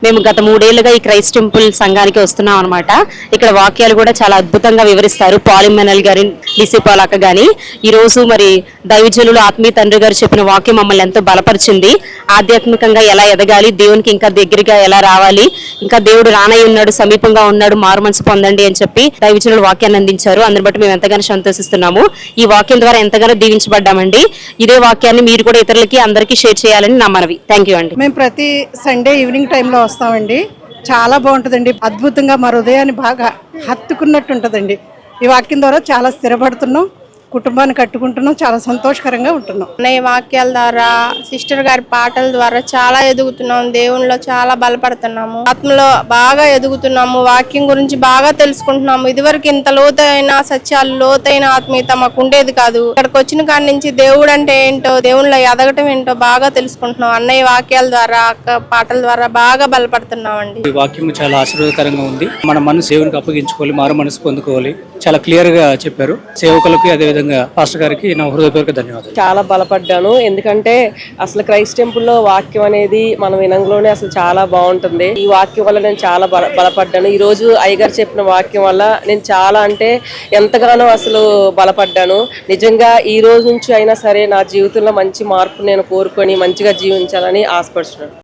మేము గత 3 ఏళ్లుగా ఈ క్రైస్ట్ టెంపుల్ సంఘానికి వస్తున్నాం అనమాట. ఇక్కడ వాక్యాలు కూడా చాలా అద్భుతంగా వివరిస్తారు. పాలిమెనల్ గారి డిసిపాలక గాని ఈ రోజు మరి దైవజనులు ఆత్మీయ తండ్రి గారు చెప్పిన వాక్యం మమ్మల్ని ఎంతో బలపరిచింది. ఆధ్యాత్మికంగా ఎలా ఎదగాలి, దేవునికి ఇంకా దగ్గరగా ఎలా రావాలి, ఇంకా దేవుడు రానై ఉన్నాడు, సమీపంగా ఉన్నాడు, మారు మనసు పొందండి అని చెప్పి దైవజనులు వాక్యాన్ని అందించారు. అందుని బట్టి మేము ఎంతగానో సంతోషిస్తున్నాము. ఈ వాక్యం ద్వారా ఎంతగానో దీవించబడ్డామండి. ఇదే వాక్యాన్ని మీరు కూడా ఇతరులకి అందరికీ షేర్ చేయాలని నా మనవి. థ్యాంక్ యూ అండి. మేము ప్రతి సండే ఈవినింగ్ టైంలో వస్తామండి. చాలా బాగుంటుందండి. అద్భుతంగా మా హృదయాన్ని బాగా హత్తుకున్నట్టు ఉంటుందండి. ఈ వాక్యం ద్వారా చాలా స్థిరపడుతున్నాం, కుటుంబాన్ని కట్టుకుంటున్నాం, చాలా సంతోషకరంగా ఉంటున్నాం. అన్నయ్య వాక్యాల ద్వారా, సిస్టర్ గారి పాటల ద్వారా చాలా ఎదుగుతున్నాం. దేవునిలో చాలా బలపడుతున్నాము, ఆత్మలో బాగా ఎదుగుతున్నాము, వాక్యం గురించి బాగా తెలుసుకుంటున్నాము. ఇదివరకు ఇంత లోతైన సత్యాలు, లోతైన ఆత్మీయత మాకు ఉండేది కాదు. ఇక్కడికి వచ్చిన కాడి నుంచి దేవుడు అంటే ఏంటో, దేవునిలో ఎదగటం ఏంటో బాగా తెలుసుకుంటున్నాం. అన్నయ్య వాక్యాల ద్వారా, అక్క పాటల ద్వారా బాగా బలపడుతున్నామండి. ఈ వాక్యం చాలా ఆశీర్వాదకరంగా ఉంది. మన మనసు దేవునికి అప్పగించుకోవాలి, మారు మనసు పొందుకోవాలి. చాలా క్లియర్ గా చెప్పారు. సేవకులకి అదేవిధంగా పాస్టర్ గారికి నా హృదయపూర్వక ధన్యవాదాలు. చాలా బలపడ్డాను. ఎందుకంటే అసలు క్రైస్ట్ టెంపుల్లో వాక్యం అనేది మనం వినంలోనే అసలు చాలా బాగుంటుంది. ఈ వాక్యం వల్ల నేను చాలా బలపడ్డాను. ఈ రోజు అయ్యగారు చెప్పిన వాక్యం వల్ల నేను చాలా అంటే ఎంతగానో అసలు బలపడ్డాను. నిజంగా ఈ రోజు నుంచి అయినా సరే నా జీవితంలో మంచి మార్పు నేను కోరుకొని మంచిగా జీవించాలని ఆశపడుతున్నాను.